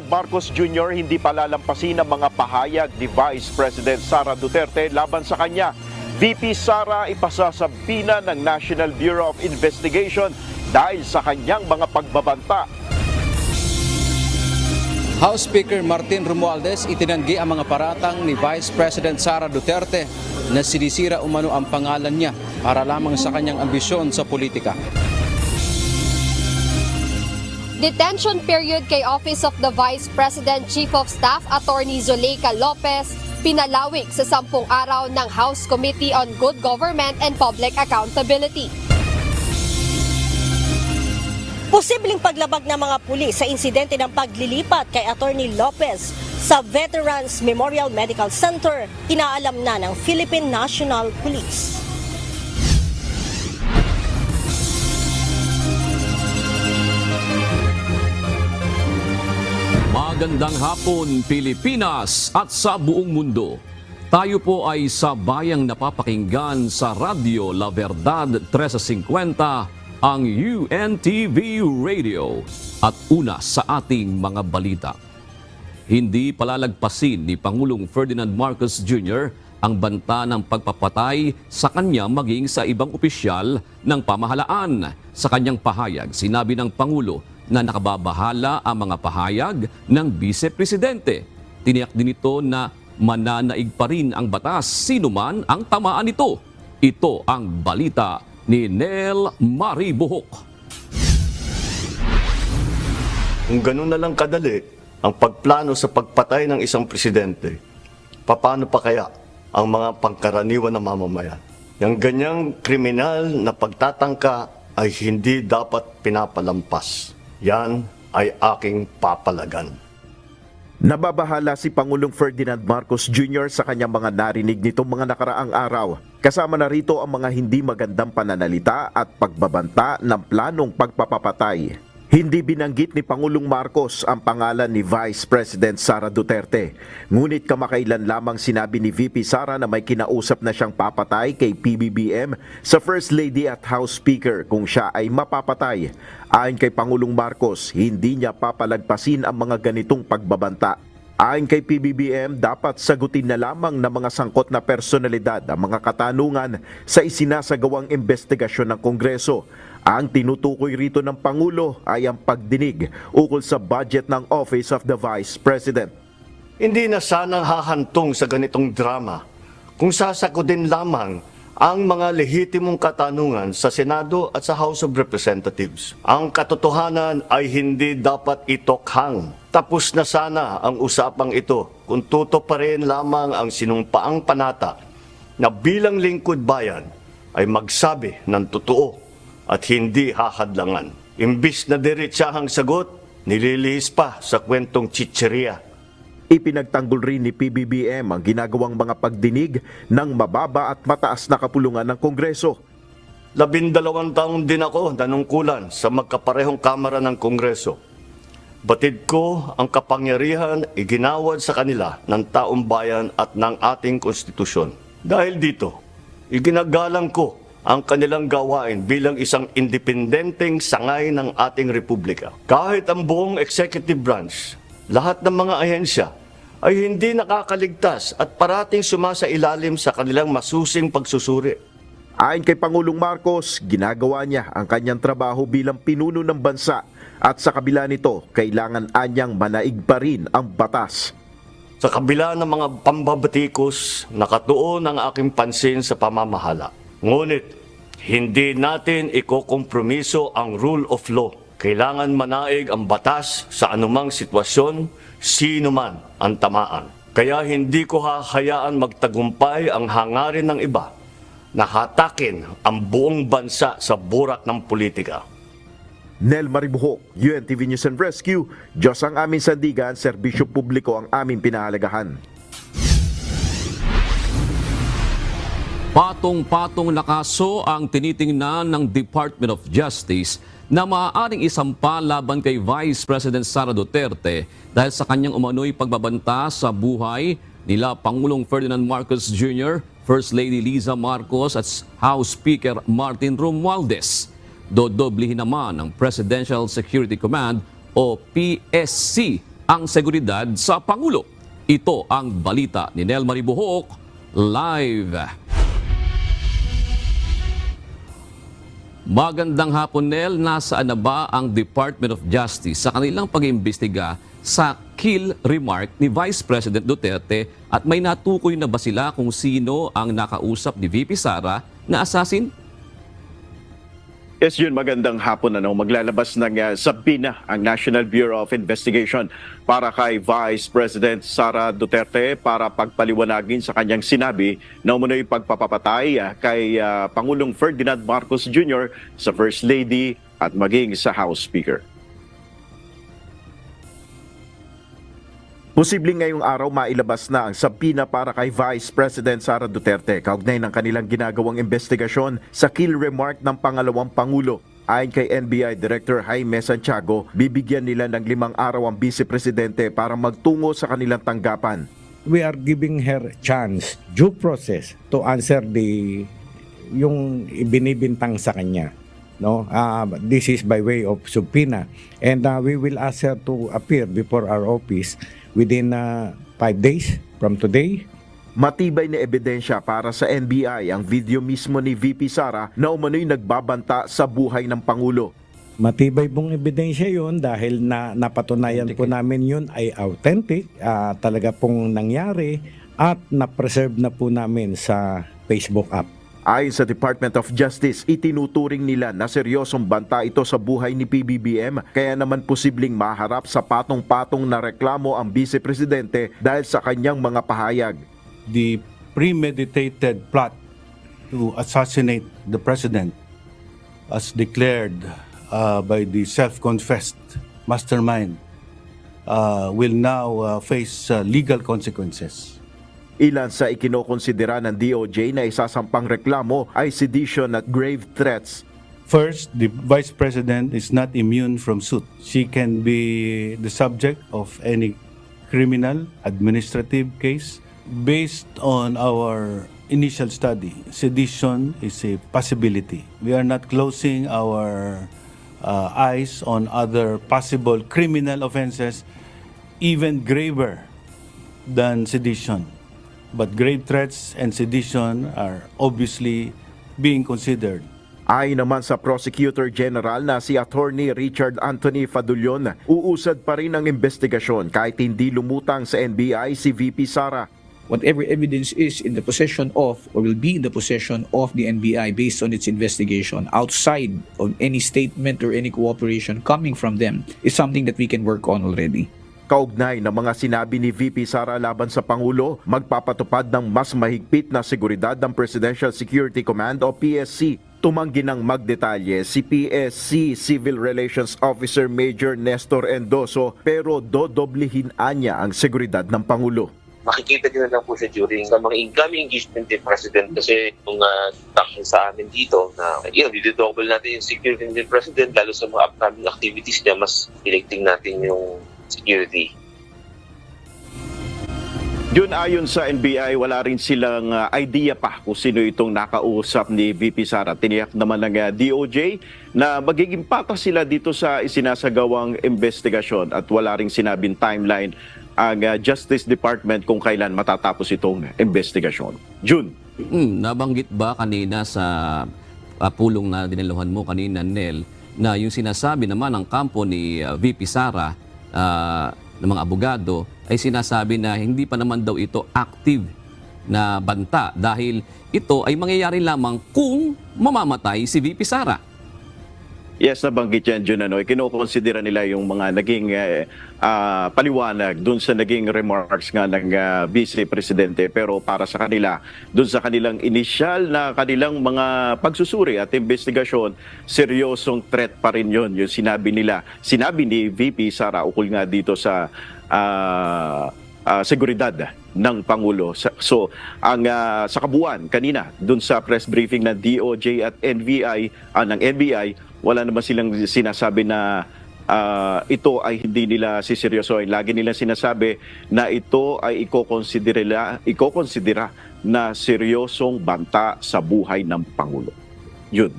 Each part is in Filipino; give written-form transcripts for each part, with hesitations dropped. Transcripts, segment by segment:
Marcos Jr. hindi palalampasin ang mga pahayag ni Vice President Sara Duterte laban sa kanya. VP Sara ipasasabina ng National Bureau of Investigation dahil sa kanyang mga pagbabanta. House Speaker Martin Romualdez itinanggi ang mga paratang ni Vice President Sara Duterte na sinisira umano ang pangalan niya para lamang sa kanyang ambisyon sa politika. Detention period kay Office of the Vice President Chief of Staff Attorney Zuleika Lopez pinalawig sa 10 araw ng House Committee on Good Government and Public Accountability. Posibleng paglabag ng mga pulis sa insidente ng paglilipat kay Attorney Lopez sa Veterans Memorial Medical Center, inaalam na ng Philippine National Police. Magandang hapon, Pilipinas at sa buong mundo. Tayo po ay sa bayang napapakinggan sa Radyo La Verdad 1350, ang UNTV Radio. At una sa ating mga balita. Hindi palalagpasin ni Pangulong Ferdinand Marcos Jr. ang banta ng pagpapatay sa kanya maging sa ibang opisyal ng pamahalaan. Sa kanyang pahayag, sinabi ng Pangulo na nakababahala ang mga pahayag ng Vice-Presidente. Tiniyak din ito na mananaig pa rin ang batas sino man ang tamaan nito. Ito ang balita ni Nel Maribuhok. Kung ganun na lang kadali ang pagplano sa pagpatay ng isang presidente, paano pa kaya ang mga pangkaraniwan na mamamayan? Yung ganyang kriminal na pagtatangka ay hindi dapat pinapalampas. Yan ay aking papalagan. Nababahala si Pangulong Ferdinand Marcos Jr. sa kanyang mga narinig nitong mga nakaraang araw. Kasama na rito ang mga hindi magandang pananalita at pagbabanta ng planong pagpapapatay. Hindi binanggit ni Pangulong Marcos ang pangalan ni Vice President Sara Duterte. Ngunit kamakailan lamang sinabi ni VP Sara na may kinausap na siyang papatay kay PBBM sa First Lady at House Speaker kung siya ay mapapatay. Ayon kay Pangulong Marcos, hindi niya papalagpasin ang mga ganitong pagbabanta. Ayon kay PBBM, dapat sagutin na lamang ng mga sangkot na personalidad ang mga katanungan sa isinasagawang investigasyon ng Kongreso. Ang tinutukoy rito ng Pangulo ay ang pagdinig ukol sa budget ng Office of the Vice President. Hindi na sanang hahantong sa ganitong drama kung sasagutin lamang ang mga lehitimong katanungan sa Senado at sa House of Representatives. Ang katotohanan ay hindi dapat itokhang. Tapos na sana ang usapang ito kung tutuparin lamang ang sinumpaang panata na bilang lingkod bayan ay magsabi ng totoo at hindi hahadlangan. Imbis na diretsahang sagot, nililihis pa sa kwentong chicheria. Ipinagtanggol rin ni PBBM ang ginagawang mga pagdinig ng mababa at mataas na kapulungan ng Kongreso. 12 taon din ako nanungkulan sa magkaparehong kamara ng Kongreso. Batid ko ang kapangyarihan iginawad sa kanila ng taong bayan at ng ating konstitusyon. Dahil dito, iginagalang ko ang kanilang gawain bilang isang independenteng sangay ng ating republika. Kahit ang buong executive branch, lahat ng mga ahensya ay hindi nakakaligtas at parating sumasailalim sa kanilang masusing pagsusuri. Ayon kay Pangulong Marcos, ginagawa niya ang kanyang trabaho bilang pinuno ng bansa at sa kabila nito, kailangan anyang manaig pa rin ang batas. Sa kabila ng mga pambabatikos, nakatuon ang aking pansin sa pamamahala. Ngunit, hindi natin ikokompromiso ang rule of law. Kailangan manaig ang batas sa anumang sitwasyon, sino man ang tamaan. Kaya hindi ko hahayaan magtagumpay ang hangarin ng iba na hatakin ang buong bansa sa burak ng politika. Nel Maribuhok, UNTV News and Rescue, Diyos ang aming sandigan, serbisyo publiko ang aming pinahalagahan. Patong-patong na kaso ang tinitingnan ng Department of Justice na maaaring isampa laban kay Vice President Sara Duterte dahil sa kanyang umano'y pagbabanta sa buhay nila Pangulong Ferdinand Marcos Jr., First Lady Liza Marcos at House Speaker Martin Romualdez. Dodoblihin naman ng Presidential Security Command o PSC ang seguridad sa Pangulo. Ito ang balita ni Nel Maribuhok, live. Magandang hapon, Nel. Nasaan na ba ang Department of Justice sa kanilang pag-iimbestiga sa kill remark ni Vice President Duterte at may natukoy na ba sila kung sino ang nakausap ni VP Sara na assassin? Yes, Jun, magandang hapon. Maglalabas ng subpoena ang National Bureau of Investigation para kay Vice President Sara Duterte para pagpaliwanagin sa kanyang sinabi na umunoy pagpapapatay kay Pangulong Ferdinand Marcos Jr. sa First Lady at maging sa House Speaker. Posibleng ngayong araw mailabas na ang subpoena para kay Vice President Sara Duterte kaugnay ng kanilang ginagawang investigasyon sa kill remark ng pangalawang Pangulo. Ayon kay NBI Director Jaime Santiago, bibigyan nila ng 5 araw ang Vice Presidente para magtungo sa kanilang tanggapan. We are giving her chance, due process, to answer yung ibinibintang sa kanya. No, this is by way of subpoena, and we will ask her to appear before our office within 5 days from today. Matibay na ebidensya para sa NBI ang video mismo ni VP Sara na umano'y nagbabanta sa buhay ng Pangulo. Matibay pong ebidensya yun dahil napatunayan po namin yun ay authentic, talaga pong nangyari at na-preserve na po namin sa Facebook app. Ayon sa Department of Justice, itinuturing nila na seryosong banta ito sa buhay ni PBBM kaya naman posibleng maharap sa patong-patong na reklamo ang Vice Presidente dahil sa kanyang mga pahayag. The premeditated plot to assassinate the president as declared by the self-confessed mastermind will now face legal consequences. Ilan sa ikinokonsidera ng DOJ na isasampang reklamo ay sedition at grave threats. First, the vice president is not immune from suit. She can be the subject of any criminal administrative case. Based on our initial study, sedition is a possibility. We are not closing our eyes on other possible criminal offenses, even graver than sedition. But grave threats and sedition are obviously being considered. Ayon naman sa Prosecutor General na si Attorney Richard Anthony Fadulion, uusad pa rin ang investigasyon kahit hindi lumutang sa NBI si VP Sara. Whatever evidence is in the possession of or will be in the possession of the NBI based on its investigation outside of any statement or any cooperation coming from them is something that we can work on already. Kaugnay ng mga sinabi ni VP Sara laban sa Pangulo, magpapatupad ng mas mahigpit na seguridad ng Presidential Security Command o PSC. Tumanggi ng magdetalye si PSC Civil Relations Officer Major Nestor Endoso pero dodoblihin anya ang seguridad ng Pangulo. Makikita nyo na lang po siya during mga incoming engagement ni President kasi yung action sa amin dito na didouble natin yung security ng President lalo sa mga upcoming activities niya, mas electing natin yung security. Yun, ayon sa NBI, wala rin silang idea pa kung sino itong nakausap ni VP Sara. Tiniyak naman ng DOJ na magiging patas sila dito sa isinasagawang investigasyon at wala rin sinabing timeline ang Justice Department kung kailan matatapos itong investigasyon. June. Nabanggit ba kanina sa pulong na dinaluhan mo kanina, Nel, na yung sinasabi naman ng kampo ni VP Sara ng mga abogado ay sinasabi na hindi pa naman daw ito active na banta dahil ito ay mangyayari lamang kung mamamatay si VP Sara. Yes, nabanggit yan, Jun. Kinokonsidera nila yung mga naging paliwanag dun sa naging remarks nga ng Vice Presidente. Pero para sa kanila, dun sa kanilang initial na kanilang mga pagsusuri at investigasyon, seryosong threat pa rin yun. Yung sinabi nila, sinabi ni VP Sara ukol nga dito sa seguridad ng Pangulo. So, ang sa kabuuan kanina, dun sa press briefing ng DOJ at ng NBI, wala naman silang sinasabi na ito ay hindi nila siseryosohin. Lagi nilang sinasabi na ito ay ikokonsidera na seryosong banta sa buhay ng Pangulo. Yun.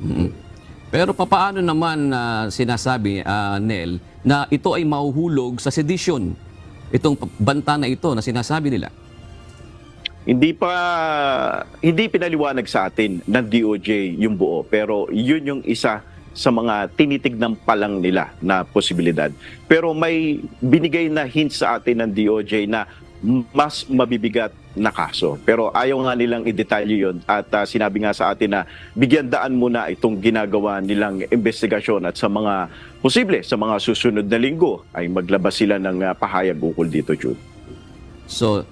Pero papaano naman sinasabi, Nel, na ito ay mahuhulog sa sedition? itong banta na ito na sinasabi nila? Hindi pinaliwanag sa atin ng DOJ yung buo, pero yun yung isa sa mga tinitignan pa lang nila na posibilidad. Pero may binigay na hint sa atin ng DOJ na mas mabibigat na kaso. Pero ayaw nga nilang i-detalye yun at sinabi nga sa atin na bigyan daan muna itong ginagawa nilang investigasyon at sa mga posible, sa mga susunod na linggo ay maglabas sila ng pahayag ukol dito, Jude. So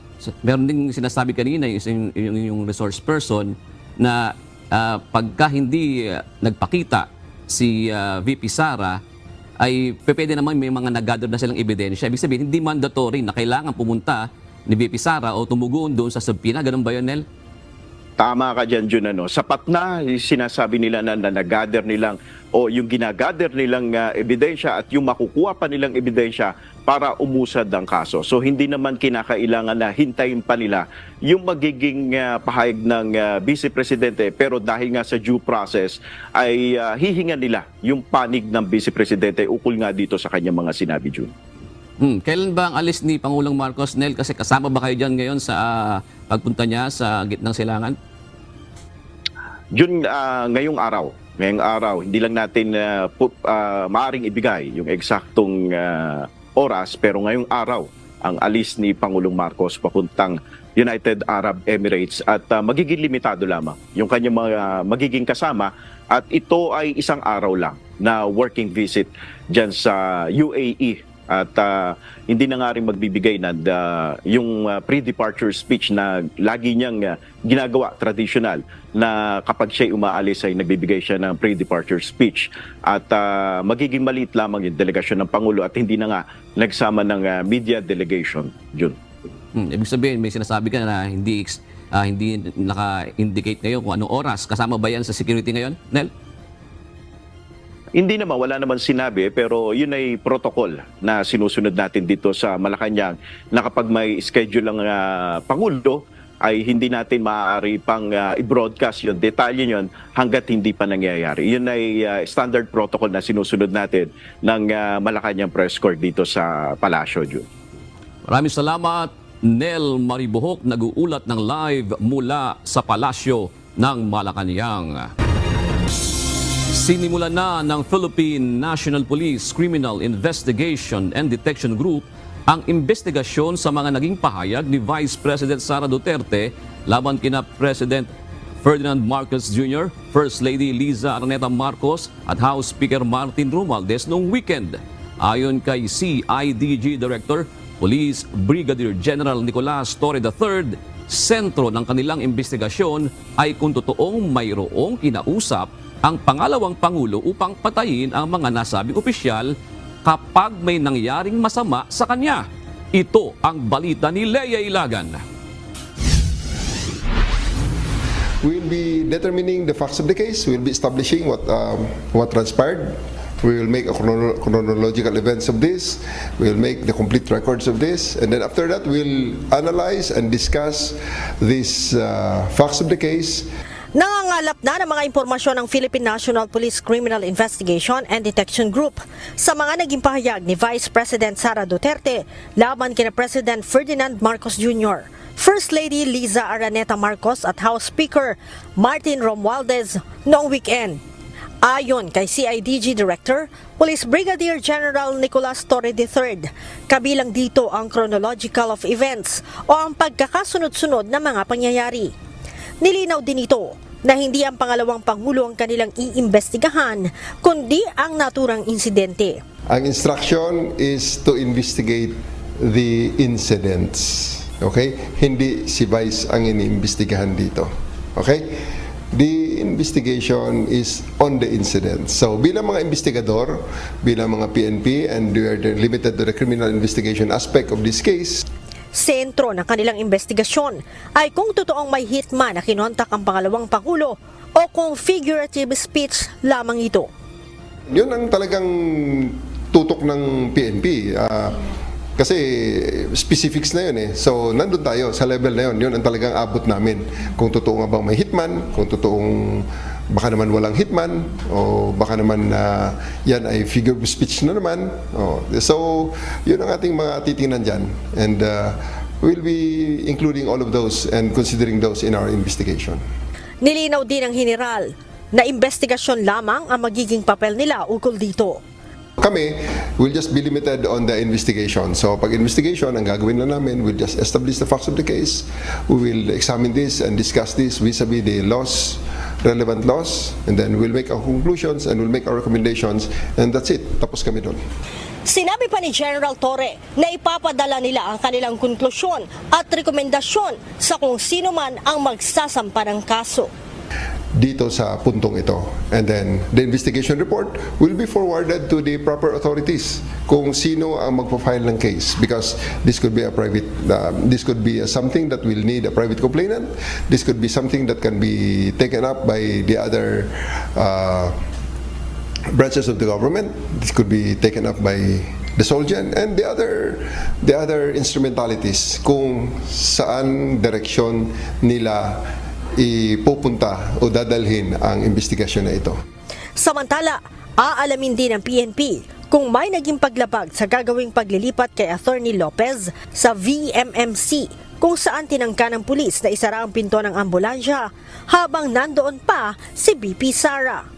meron ding sinasabi kanina yung resource person na pagka hindi nagpakita si VP Sara ay pwede naman may mga nag-gather na silang ebidensya. Ibig sabihin, hindi mandatory na kailangan pumunta ni VP Sara o tumugon doon sa subpoena. Ganun ba yun, Nel? Tama ka dyan, Jun. Sapat na sinasabi nila na nag-gather nilang o yung ginagather nilang ebidensya at yung makukuha pa nilang ebidensya para umusad ang kaso. So hindi naman kinakailangan na hintayin pa nila yung magiging pahayag ng Vice Presidente, pero dahil nga sa due process ay hihingan nila yung panig ng Vice Presidente ukol nga dito sa kanyang mga sinabi, Jun. Kailan ba ang alis ni Pangulong Marcos, Nel? Kasi kasama ba kayo dyan ngayon sa pagpunta niya sa gitnang silangan? Jun, ngayong araw, hindi lang natin maaring ibigay yung eksaktong oras, pero ngayong araw ang alis ni Pangulong Marcos papuntang United Arab Emirates at magiging limitado lamang yung kanyang mga magiging kasama at ito ay isang araw lang na working visit dyan sa UAE. At hindi na nga rin magbibigay na yung pre-departure speech na lagi niyang ginagawa, traditional, na kapag siya umaalis ay nagbibigay siya ng pre-departure speech. At magiging maliit lamang yung delegasyon ng Pangulo at hindi na nga nagsama ng media delegation, Jun. Ibig sabihin, may sinasabi ka na hindi naka-indicate ngayon kung anong oras. Kasama ba yan sa security ngayon, Nel? Hindi naman, wala naman sinabi, pero yun ay protocol na sinusunod natin dito sa Malacanang na kapag may schedule ang Pangulo ay hindi natin maaari pang i-broadcast yun, detalye yun hanggat hindi pa nangyayari. Yun ay standard protocol na sinusunod natin ng Malacanang Press Corps dito sa Palasyo, Jun. Maraming salamat, Nel Maribohok, nag-uulat ng live mula sa Palasyo ng Malacanang. Sinimulan na ng Philippine National Police Criminal Investigation and Detection Group ang investigasyon sa mga naging pahayag ni Vice President Sara Duterte laban kina President Ferdinand Marcos Jr., First Lady Liza Araneta Marcos at House Speaker Martin Romualdez noong weekend. Ayon kay CIDG Director Police Brigadier General Nicolas Torre III, sentro ng kanilang investigasyon ay kung totoong mayroong kinausap ang pangalawang Pangulo upang patayin ang mga nasabing opisyal kapag may nangyaring masama sa kanya. Ito ang balita ni Leia Ilagan. We will be determining the facts of the case. We will be establishing what transpired. We will make a chronological events of this. We will make the complete records of this. And then after that, we'll analyze and discuss these facts of the case. Nangangalap na ng mga impormasyon ng Philippine National Police Criminal Investigation and Detection Group sa mga naging pahayag ni Vice President Sara Duterte laban kina President Ferdinand Marcos Jr., First Lady Liza Araneta Marcos at House Speaker Martin Romualdez noong weekend. Ayon kay CIDG Director, Police Brigadier General Nicolas Torre III, kabilang dito ang chronological of events o ang pagkakasunod-sunod na mga pangyayari. Nilinaw din ito na hindi ang pangalawang Pangulo ang kanilang iimbestigahan, kundi ang naturang insidente. Ang instruction is to investigate the incidents. Okay? Hindi si Vice ang iniimbestigahan dito. Okay? The investigation is on the incident. So bilang mga investigador, bilang mga PNP, and we are limited to the criminal investigation aspect of this case, sentro ng kanilang investigasyon ay kung totoong may hitman na kinontak ang pangalawang Pangulo o kung figurative speech lamang ito. Yun ang talagang tutok ng PNP. Kasi specifics na yun eh. So nandun tayo sa level na yun. Yun ang talagang abot namin. Kung totoo nga bang may hitman, kung totoong baka naman walang hitman o baka naman yan ay figure of speech na naman. So yun ang ating mga titingnan dyan, and we'll be including all of those and considering those in our investigation. Nilinaw din ng General na investigasyon lamang ang magiging papel nila ukol dito. Kami will just be limited on the investigation. So pag investigation, ang gagawin lang namin, we'll just establish the facts of the case. We will examine this and discuss this vis-a-vis the laws, relevant laws, and then we'll make our conclusions and we'll make our recommendations, and that's it. Tapos kami doon. Sinabi pa ni General Torre na ipapadala nila ang kanilang konklusyon at rekomendasyon sa kung sino man ang magsasampa ng kaso Dito sa puntong ito. And then the investigation report will be forwarded to the proper authorities kung sino ang magpa-file ng case, because this could be a private this could be something that will need a private complainant. This could be something that can be taken up by the other branches of the government. This could be taken up by the Solgen and the other instrumentalities kung saan direksyon nila ipupunta o dadalhin ang investigasyon na ito. Samantala, aalamin din ng PNP kung may naging paglabag sa gagawing paglilipat kay Attorney Lopez sa VMMC, kung saan tinangka ng pulis na isara ang pinto ng ambulansya habang nandoon pa si BP Sara.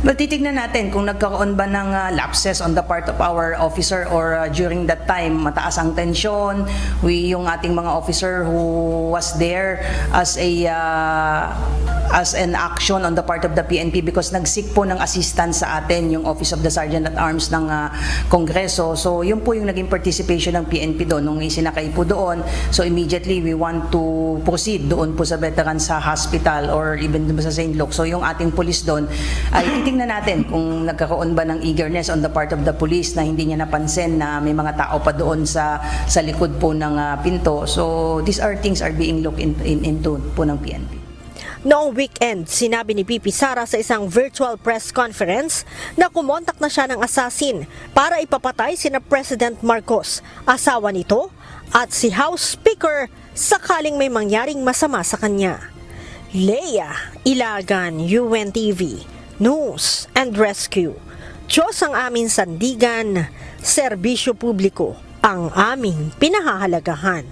Well, titignan natin kung nagkaroon ba ng lapses on the part of our officer or during that time mataas ang tensyon. Yung ating mga officer who was there as an action on the part of the PNP because nag-seek po ng assistance sa atin yung Office of the Sergeant at Arms ng Kongreso. So yun po yung naging participation ng PNP doon nung isinakay po doon. So immediately we want to proceed doon po sa Veterans Hospital or even doon sa St. Luke. So yung ating police doon ay titingnan natin kung nagkaroon ba ng eagerness on the part of the police na hindi niya napansin na may mga tao pa doon sa likod po ng pinto. So these are things are being looked into po ng PNP. Noong weekend, sinabi ni BP Sara sa isang virtual press conference na kumontak na siya ng assassin para ipapatay sina President Marcos, asawa nito, at si House Speaker sakaling may mangyaring masama sa kanya. Leia Ilagan, UNTV, News and Rescue. Diyos ang aming sandigan, serbisyo publiko ang aming pinahahalagahan.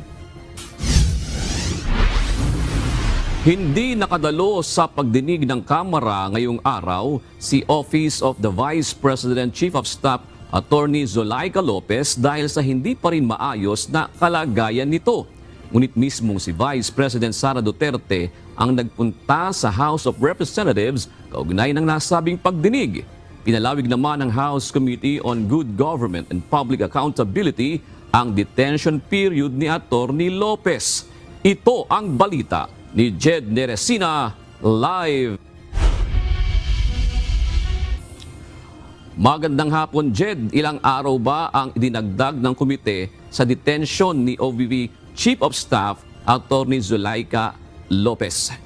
Hindi nakadalo sa pagdinig ng Kamara ngayong araw si Office of the Vice President Chief of Staff Attorney Zulaika Lopez dahil sa hindi pa rin maayos na kalagayan nito. Ngunit mismong si Vice President Sara Duterte ang nagpunta sa House of Representatives kaugnay ng nasabing pagdinig. Pinalawig naman ng House Committee on Good Government and Public Accountability ang detention period ni Attorney Lopez. Ito ang balita ni Jed Neresina live. Magandang hapon, Jed. Ilang araw ba ang idinagdag ng komite sa detention ni OVP Chief of Staff Attorney Zulaika Lopez?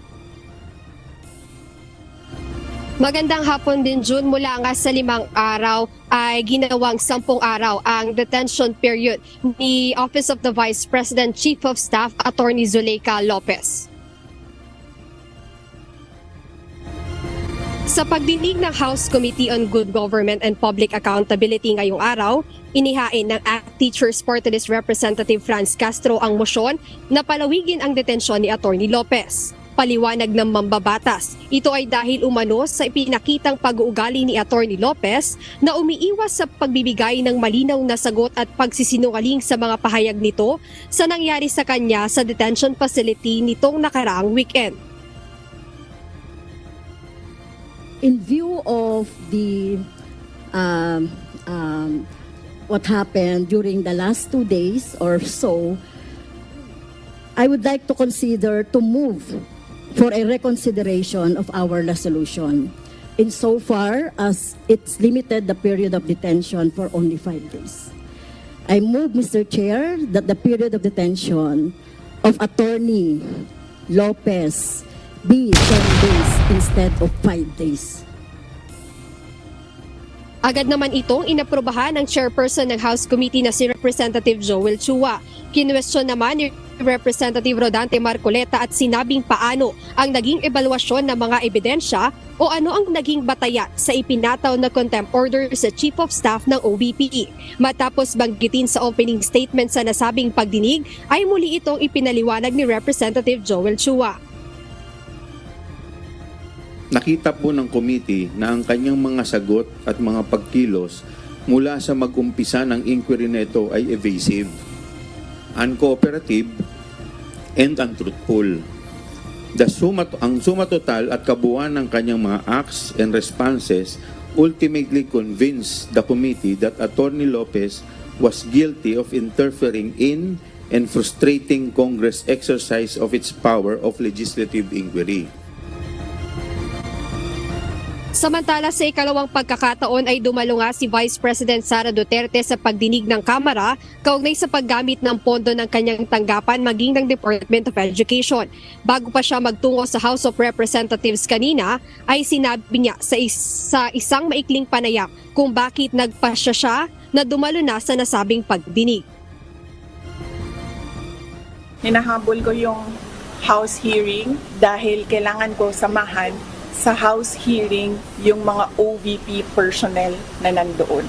Magandang hapon din, June. Mula nga sa 5 araw ay ginawang 10 araw ang detention period ni Office of the Vice President Chief of Staff Attorney Zulaika Lopez. Sa pagdinig ng House Committee on Good Government and Public Accountability ngayong araw, inihain ng ACT Teachers Party List Representative Franz Castro ang motion na palawigin ang detensyon ni Attorney Lopez. Paliwanag ng mambabatas, ito ay dahil umano sa ipinakitang pag-uugali ni Attorney Lopez na umiiwas sa pagbibigay ng malinaw na sagot at pagsisinungaling sa mga pahayag nito sa nangyari sa kanya sa detention facility nitong nakaraang weekend. In view of the what happened during the last 2 days or so, I would like to consider to move for a reconsideration of our resolution insofar as it's limited the period of detention for only 5 days. I move, Mr. Chair, that the period of detention of Attorney Lopez be 10 days instead of 5 days. Agad naman itong inaprubahan ng chairperson ng House Committee na si Representative Joel Chua. Kinwestiyon naman ni Representative Rodante Marcoleta at sinabing paano ang naging ebaluasyon ng mga ebidensya o ano ang naging batayan sa ipinataw na contempt order sa Chief of Staff ng OVP. Matapos banggitin sa opening statement sa nasabing pagdinig, ay muli itong ipinaliwanag ni Representative Joel Chua. Nakita po ng committee na ang kanyang mga sagot at mga pagkilos mula sa mag-umpisa ng inquiry nito ay evasive, uncooperative, and untruthful. Ang suma total at kabuuan ng kanyang mga acts and responses ultimately convinced the committee that Attorney Lopez was guilty of interfering in and frustrating Congress' exercise of its power of legislative inquiry. Samantala sa ikalawang pagkakataon ay dumalo nga si Vice President Sara Duterte sa pagdinig ng Kamara kaugnay sa paggamit ng pondo ng kanyang tanggapan maging ng Department of Education. Bago pa siya magtungo sa House of Representatives kanina ay sinabi niya sa isang maikling panayam kung bakit nagpasya siya na dumalo na sa nasabing pagdinig. Hinahabol ko yung House hearing dahil kailangan ko samahan sa House hearing yung mga OVP personnel na nandoon.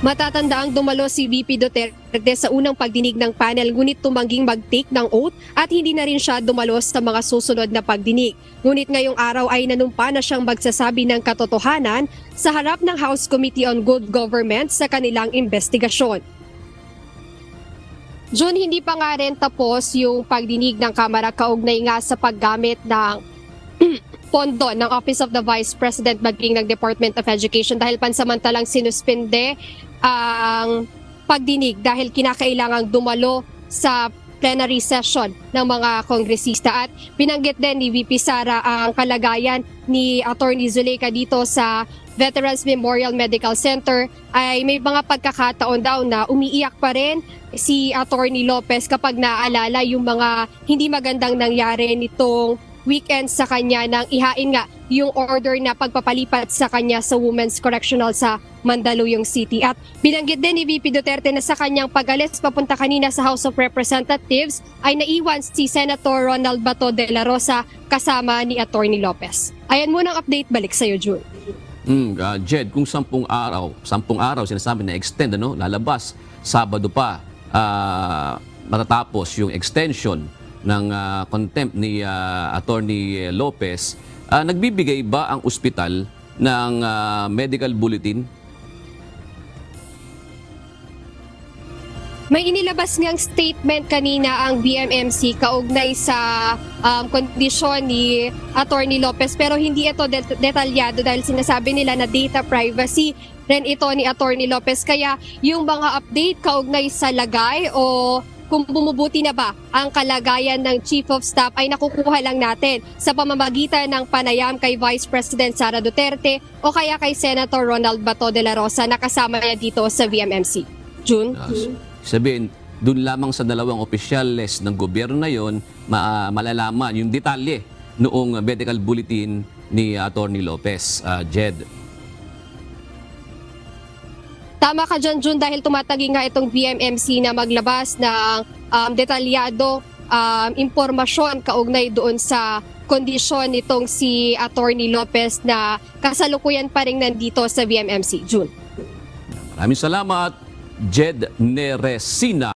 Matatandaang dumalo si VP Duterte sa unang pagdinig ng panel ngunit tumangging mag-take ng oath at hindi na rin siya dumalo sa mga susunod na pagdinig. Ngunit ngayong araw ay nanumpa na siyang magsasabi ng katotohanan sa harap ng House Committee on Good Government sa kanilang investigasyon. June, hindi pa nga rin tapos yung pagdinig ng Kamara kaugnay nga sa paggamit ng pondo ng Office of the Vice President maging ng Department of Education dahil pansamantalang sinuspende ang pagdinig dahil kinakailangang dumalo sa plenary session ng mga kongresista. At binanggit din ni VP Sara ang kalagayan ni Attorney Zuleika dito sa Veterans Memorial Medical Center ay may mga pagkakataon daw na umiiyak pa rin si Attorney Lopez kapag naaalala yung mga hindi magandang nangyari nitong weekend sa kanya nang ihain nga yung order na pagpapalipat sa kanya sa Women's Correctional sa Mandaluyong City. At binanggit din ni VP Duterte na sa kanyang pag-alis papunta kanina sa House of Representatives ay naiwan si Senator Ronald Bato de la Rosa kasama ni Attorney Lopez. Ayan muna ang update, balik sa iyo, June. Jed, kung 10 araw sinasabi na extend, lalabas, Sabado pa matatapos yung extension ng contempt ni Attorney Lopez, nagbibigay ba ang ospital ng medical bulletin? May inilabas ngang statement kanina ang BMMC kaugnay sa kondisyon ni Attorney Lopez pero hindi ito detalyado dahil sinasabi nila na data privacy rin ito ni Attorney Lopez. Kaya yung mga update kaugnay sa lagay o kung bumubuti na ba ang kalagayan ng Chief of Staff ay nakukuha lang natin sa pamamagitan ng panayam kay Vice President Sara Duterte o kaya kay Senator Ronald Bato de la Rosa na kasama niya dito sa BMMC. June? Sabihin, doon lamang sa dalawang opisyales ng gobyerno na yon malalaman yung detalye noong medical bulletin ni Attorney Lopez. Jed. Tama ka dyan, June, dahil tumatagi nga itong BMMC na maglabas ng detalyado impormasyon kaugnay doon sa kondisyon nitong si Attorney Lopez na kasalukuyan pa rin nandito sa BMMC. June. Maraming salamat, Jed Neresina.